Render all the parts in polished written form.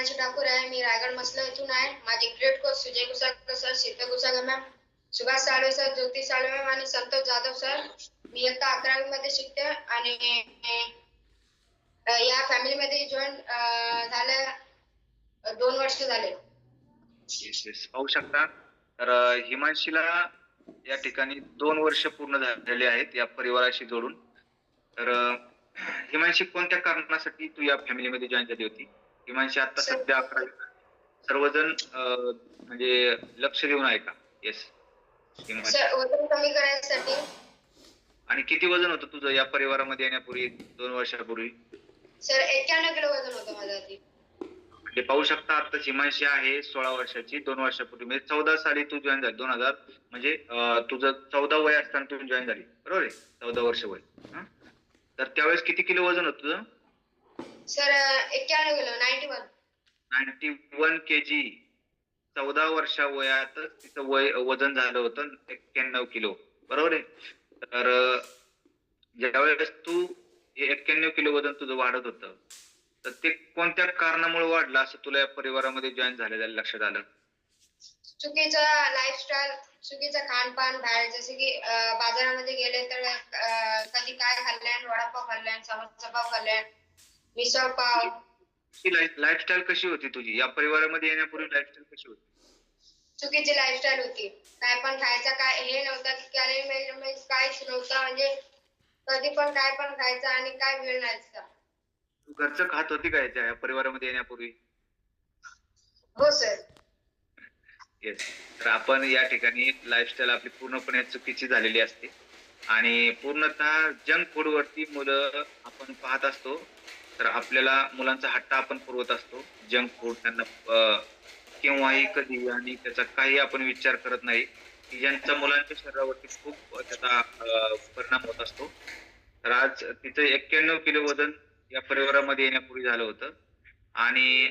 हिमांशु ठाकूर आहे. मी रायगड मसला इथून आहे. माझे grade coach Sujay Gusalkar sir, Sheetal Gusalkar ma'am, Subhash Salve sir, Jyoti Salve ma'am आणि संतोष जाधव सर. मी इयत्ता 11वी मध्ये शिकते आणि या फॅमिलीमध्ये जॉईन झालं 2 वर्ष झाले. पाहू शकता तर हिमांशीला या ठिकाणी 2 वर्ष पूर्ण झालेले आहेत या परिवाराशी जोडून. तर हिमांशी कोणत्या कारणासाठी तू या फॅमिलीमध्ये जॉईन झाली होती? हिमांशी आता सध्या 11वी सर्वजण म्हणजे लक्ष देऊन आहे का? येस सर, वजन कमी करायसाठी. आणि किती वजन होतं तुझं या परिवारामध्ये येण्यापूर्वी 2 वर्षापूर्वी? सर 91 किलो वजन होतं माझं आधी. म्हणजे पाहू शकता आता हिमांशी आहे 16 वर्षाची. 2 वर्षापूर्वी म्हणजे 14 साली तू जॉईन झाली. 2000 म्हणजे तुझं 14 वय असताना तू जॉईन झाली, बरोबर आहे? 14 वर्ष वय. तर त्यावेळेस किती किलो वजन होतं तुझं? Sir 91 kilo, 91 KG. 14 वर्षा वयातच तिचं वजन झालं होतं 91 किलो, बरोबर आहे? तर ज्यावेळेस तू 91 किलो वजन तुझं वाढत होतं, तर ते कोणत्या कारणामुळे वाढलं असं तुला या परिवारामध्ये जॉईन झालेल्या लक्षात आलं? चुकीचं लाईफस्टाईल, चुकीचं खानपान, बाहेर जसे की बाजारामध्ये गेले तर कधी काय खाल्ल्यान, वडापाव खाल्ल्यान, समोसा पाव खाल्ल्यान, मिसळ पाव. लाईफस्टाईल कशी होती तुझी या परिवारामध्ये येण्यापूर्वी? लाईफस्टाईल कशी होती? चुकीची लाईफस्टाईल होती. काय पण खायचं, काय हे नव्हतं की काहीच नव्हतं, म्हणजे कधी पण काय पण खायचं आणि काय वेळ नाहीचा. तू घरचं खात होती का या परिवारामध्ये येण्यापूर्वी? हो सर. येस. तर आपण या ठिकाणी लाईफस्टाईल आपली पूर्णपणे चुकीची झालेली असते आणि पूर्णतः जंक फूड वरती मुलं आपण पाहत असतो. तर आपल्याला मुलांचा हट्टा आपण पुरवत असतो. जंक फूड त्यांना केव्हाही कधी आणि त्याचा काही आपण विचार करत नाही की ज्यांचा मुलांच्या शरीरावरती खूप त्याचा परिणाम होत असतो. तर आज तिचं 91 किलो वजन या परिवारामध्ये येण्यापूर्वी झालं होतं आणि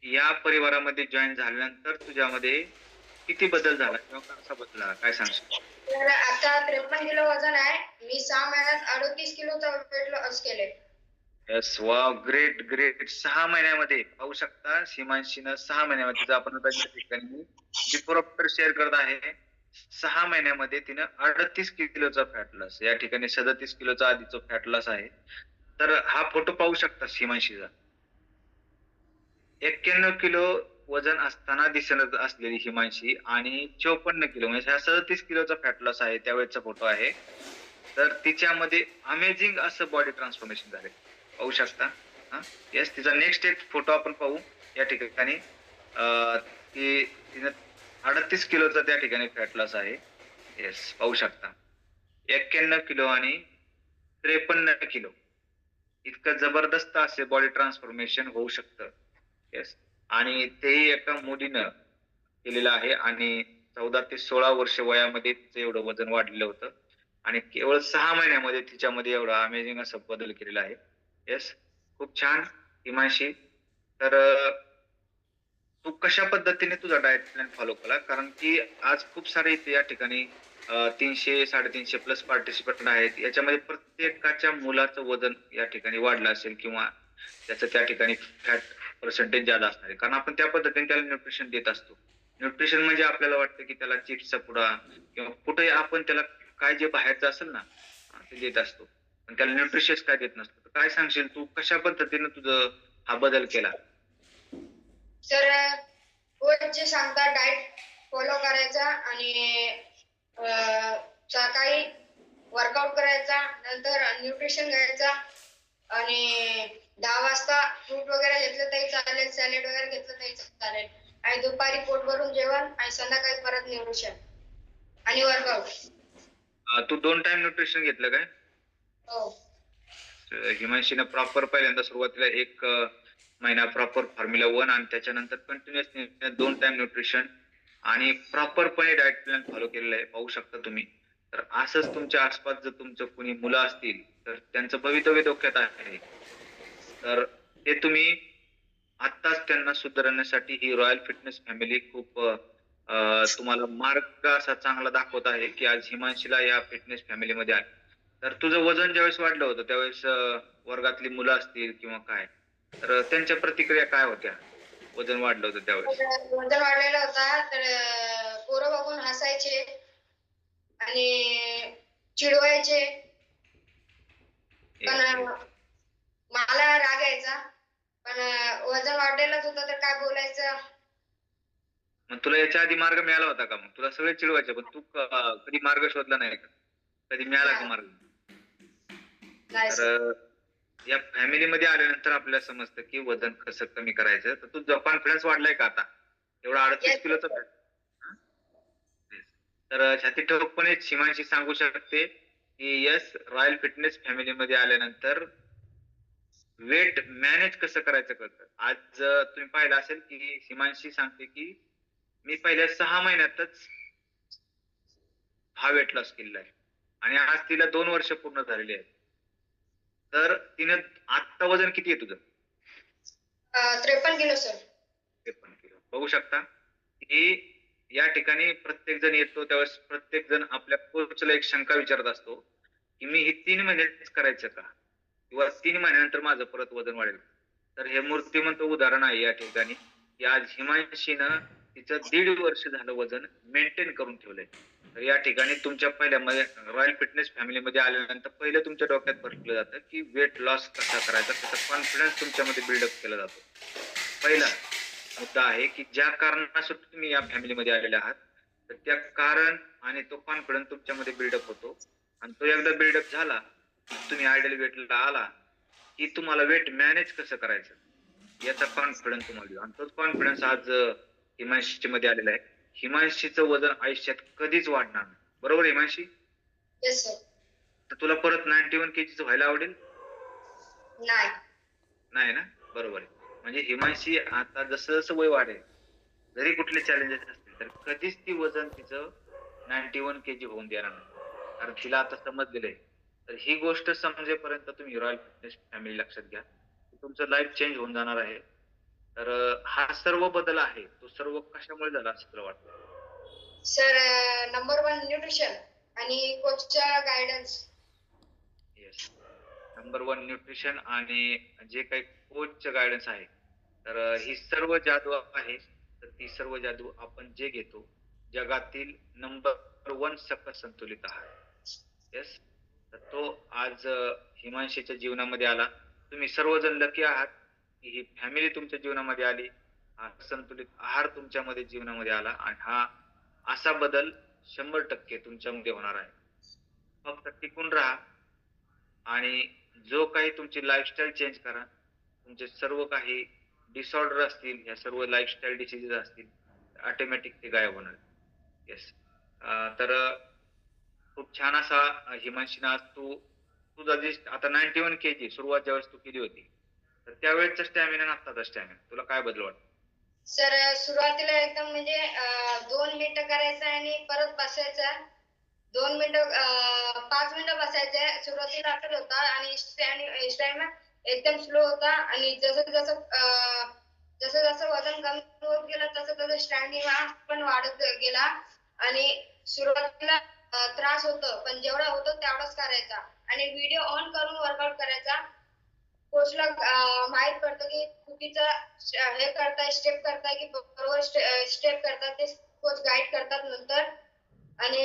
या परिवारामध्ये जॉईन झाल्यानंतर तुझ्यामध्ये किती बदल झाला किंवा कसा बदल काय सांगशील? तर आता 53 किलो वजन आहे. मी 6 महिन्यात 38 किलोचा वेट लॉस केले. Yes, wow, great great. 6 महिन्यामध्ये पाहू शकता हिमांशीनं 6 महिन्यामध्ये, जर आपण आता या ठिकाणी बिफोर आफ्टर शेअर करत आहे, 6 महिन्यामध्ये तिनं 38 किलोचा फॅट लॉस, या ठिकाणी 37 किलोचा आधीचा फॅट लॉस आहे. तर हा फोटो पाहू शकता हिमांशीचा. 91 किलो वजन असताना दिसत असलेली हिमांशी आणि 54 किलो म्हणजे 37 किलोचा फॅट लॉस आहे, त्यावेळेचा फोटो आहे. तर तिच्यामध्ये अमेझिंग असं बॉडी ट्रान्सफॉर्मेशन झाले, पाहू शकता. येस, तिचा नेक्स्ट एक फोटो आपण पाहू या ठिकाणी. की तिनं 38 किलोचा त्या ठिकाणी फॅट लॉस आहे. येस, पाहू शकता 91 किलो आणि 53 किलो, इतकं जबरदस्त असे बॉडी ट्रान्सफॉर्मेशन होऊ शकतं. येस, आणि तेही एका मुलीनं केलेलं आहे आणि 14 ते 16 वर्ष वयामध्ये तिचं एवढं वजन वाढलेलं होतं आणि केवळ 6 महिन्यामध्ये तिच्यामध्ये एवढा अमेझिंग असा बदल केलेला आहे. येस, खूप छान हिमांशी. तर तू कशा पद्धतीने तुझा डाएट प्लॅन फॉलो केला? कारण की आज खूप सारे इथे या ठिकाणी 300-350 प्लस पार्टिसिपंट आहेत. याच्यामध्ये प्रत्येकाच्या मुलाचं वजन या ठिकाणी वाढलं असेल किंवा त्याचं त्या ठिकाणी फॅट पर्सेंटेज जादा असणार आहे, कारण आपण त्या पद्धतीने त्याला न्यूट्रिशन देत असतो. न्यूट्रिशन म्हणजे आपल्याला वाटतं की त्याला चिप्सचा पुडा किंवा कुठे आपण त्याला काय जे बाहेरचं असेल ना ते देत असतो, पण त्याला न्यूट्रिशियस काय देत नसतो. तर काय सांगशील तू कशा पद्धतीने तुझं हा बदल केला? सर कोच जे सांगतात डाएट फॉलो करायचा आणि सकाळी वर्कआउट करायचा, नंतर न्यूट्रिशन घ्यायचा आणि 10 वाजता फ्रूट वगैरे घेतलं तरी चालेल, सॅलेड वगैरे घेतलं तरी चालेल आणि दुपारी पोट भरून जेवण आणि संध्याकाळी परत न्यूट्रिशन आणि वर्कआउट. तू 2 टाइम न्यूट्रिशन घेतलं काय? हो. हिमांशीनं प्रॉपर पहिल्यांदा सुरुवातीला 1 महिना प्रॉपर फॉर्म्युला 1 आणि त्याच्यानंतर कंटिन्युअसली 2 टाइम न्यूट्रिशन आणि प्रॉपरपणे डाएट प्लॅन फॉलो केलेलं आहे, पाहू शकता तुम्ही. तर असंच तुमच्या आसपास जर तुमचं कोणी मुलं असतील तर त्यांचं भवितव्य धोक्यात आहे. तर ते तुम्ही आत्ताच त्यांना सुधारण्यासाठी ही रॉयल फिटनेस फॅमिली खूप तुम्हाला मार्ग असा चांगला दाखवत आहे की आज हिमांशीला या फिटनेस फॅमिलीमध्ये आले. तर तुझं वजन ज्यावेळेस वाढलं होतं त्यावेळेस वर्गातली मुलं असतील किंवा काय, तर त्यांच्या प्रतिक्रिया काय होत्या वजन वाढलं होतं त्यावेळेस? तर वजन वाढलेला होता तर पोरं बघून हसायचे आणि चिडवायचे. पण येस येस. मला राग यायचा. पण वजन वाढलेलंच होतं तर काय बोलायचं. मग तुला याच्या आधी मार्ग मिळाला होता का? मग तुला सगळे चिडवायचे पण तू कधी मार्ग शोधला नाही का? कधी मिळाला का मार्ग? नाही तर सर. या फॅमिलीमध्ये आल्यानंतर आपल्याला समजतं की वजन कसं कमी करायचं. तर तुझा कॉन्फिडन्स वाढलाय का आता? एवढा 38 किलोचा फॅट. तर छाती ठोकपणे सीमांशी सांगू शकते की यस, रॉयल फिटनेस फॅमिलीमध्ये आल्यानंतर वेट मॅनेज कसं करायचं कळतं. आज तुम्ही पाहिलं असेल की सीमांशी सांगते की मी पहिल्या 6 महिन्यातच हा वेट लॉस केलेला आहे आणि आज तिला 2 वर्ष पूर्ण झालेली आहेत. तर तिनं आत्ता वजन किती आहे तुझं? 53 किलो सर. 53 किलो. बघू शकता की या ठिकाणी प्रत्येक जण येतो त्यावेळेस प्रत्येक जण आपल्या कोचला एक शंका विचारत असतो की मी हे 3 महिन्यातच करायचं का, किंवा 3 महिन्यानंतर माझं परत वजन वाढेल. तर हे मूर्तिमंत उदाहरण आहे या ठिकाणी की आज हिमांशीनं तिचं 1.5 वर्ष झालं वजन मेंटेन करून ठेवलंय. तर या ठिकाणी तुमच्या पहिल्यामध्ये रॉयल फिटनेस फॅमिलीमध्ये आल्यानंतर पहिलं तुमच्या डोक्यात भरलं जातं की वेट लॉस कसा करायचा, त्याचा कॉन्फिडन्स तुमच्यामध्ये बिल्डअप केला जातो. पहिला मुद्दा आहे की ज्या कारणासाठी तुम्ही या फॅमिलीमध्ये आलेले आहात, तर त्या कारण आणि तो कॉन्फिडन्स तुमच्यामध्ये बिल्डअप होतो. आणि तो एकदा बिल्डअप झाला की तुम्ही आयडियल वेटला आला की तुम्हाला वेट मॅनेज कसं करायचं याचा कॉन्फिडन्स तुम्हाला येईल. आणि तोच कॉन्फिडन्स आज हिमांशी मध्ये आलेला आहे. हिमांशीचं वजन आयुष्यात कधीच वाढणार नाही. बरोबर हिमांशी? Yes sir. तर तुला परत 91 केजीचं व्हायला आवडेल? नाही. नाही ना? बरोबर आहे. म्हणजे हिमांशी आता जसं जसं वय वाढेल, जरी कुठले चॅलेंजेस असतील तर कधीच ती वजन तिचं 91 केजी होऊन देणार नाही. कारण तिला आता समजलेलं आहे. तर ही गोष्ट समजेपर्यंत तुम्ही रॉयल फिटनेस फॅमिली लक्षात घ्या. तुमचं लाईफ चेंज होऊन जाणार आहे. तर हा सर्व बदल आहे, तो सर्व कशामुळे झाला असं तुला वाटतं? सर नंबर 1 न्यूट्रिशन आणि कोचचा गाईडन्स. येस. नंबर 1 न्यूट्रिशन आणि जे काही कोचचं गाईडन्स आहे. तर ही सर्व जादू आहे. तर ती सर्व जादू आपण जे घेतो, जगातील नंबर 1 सकस संतुलित आहार. येस. तर तो आज हिमांशीच्या जीवनामध्ये आला. तुम्ही सर्वजण लकी आहात की ही फॅमिली तुमच्या जीवनामध्ये आली. हा संतुलित आहार तुमच्यामध्ये जीवनामध्ये आला आणि हा असा बदल 100% तुमच्यामध्ये होणार आहे. फक्त टिकून राहा आणि जो काही तुमची लाईफस्टाईल चेंज करा. तुमचे सर्व काही डिसऑर्डर असतील, ह्या सर्व लाईफस्टाईल डिसीजेस असतील, ऑटोमॅटिक ते गायब होणार. येस. तर खूप छान असा हिमांशीनं आज तुझा जे आता 91 केजी सुरुवात ज्यावेळेस तू केली होती, तर त्यावेळेसचा स्टॅमिना आणि आत्ताचा स्टॅमिना तुला काय बदल वाटतो? सर सुरुवातीला एकदम म्हणजे 2 मिनिटं करायचं आणि परत बसायचं. 2 मिनिटं 5 मिनिटं बसायचे. सुरुवातीला असंच होता आणि स्टॅमिना एकदम स्लो होता आणि जसं जसं वजन कमी होत गेलं तसं तसं स्टॅमिना पण वाढत गेला. आणि सुरुवातीला त्रास होतो पण जेवढा होतो तेवढाच करायचा आणि व्हिडिओ ऑन करून वर्कआउट करायचा. कोचला माहित पडतं की चुकीचं हे करताय, स्टेप करताय की बरोबर स्टेप करतात ते कोच गाईड करतात नंतर. आणि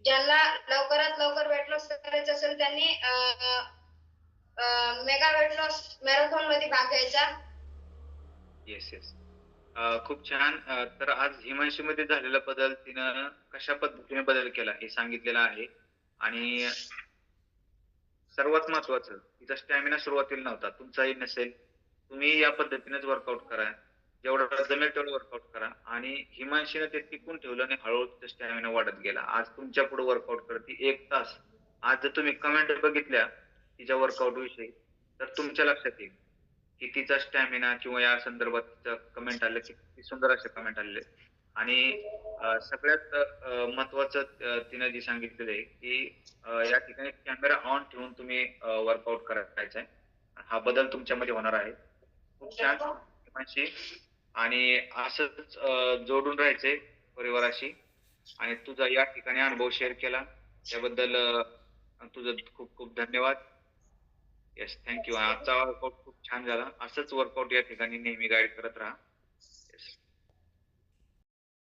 ज्यांना लवकरात लवकर वेट लॉस करायचं असेल त्यांनी मेगा वेट लॉस मॅरेथॉन मध्ये भाग घ्यायचा. Yes yes. खूप छान. तर आज हिमांशीमध्ये झालेला बदल तिनं कशा पद्धतीने बदल केला हे सांगितलेलं आहे. आणि सर्वात महत्वाचं, तिचा स्टॅमिना सुरुवातीला नव्हता, तुमचाही नसेल. तुम्ही या पद्धतीनेच वर्कआउट करा. जेवढं जमेल तेवढं वर्कआउट करा आणि हिमांशीनं ते टिकून ठेवलं आणि हळूहळू तिचा स्टॅमिना वाढत गेला. आज तुमच्या पुढे वर्कआउट करते 1 तास. आज जर तुम्ही कमेंट बघितल्या तिच्या वर्कआउट विषयी, तर तुमच्या लक्षात येईल की तिचा स्टॅमिना किंवा या संदर्भात तिचं कमेंट आले की किती सुंदर असे कमेंट आलेले. आणि सगळ्यात महत्वाचं तिनं जे सांगितलेलं आहे की या ठिकाणी कॅमेरा ऑन ठेवून तुम्ही वर्कआउट करायचा आहे. हा बदल तुमच्यामध्ये होणार आहे. खूप छान हिमांशी. आणि असंच जोडून राहायचंय परिवाराशी. आणि तुझा या ठिकाणी अनुभव शेअर केला त्याबद्दल तुझं खूप खूप धन्यवाद. Yes, thank you. आजचा वर्कआउट खूप छान झाला. असंच वर्कआउट या ठिकाणी नेहमी गाईड करत राहा.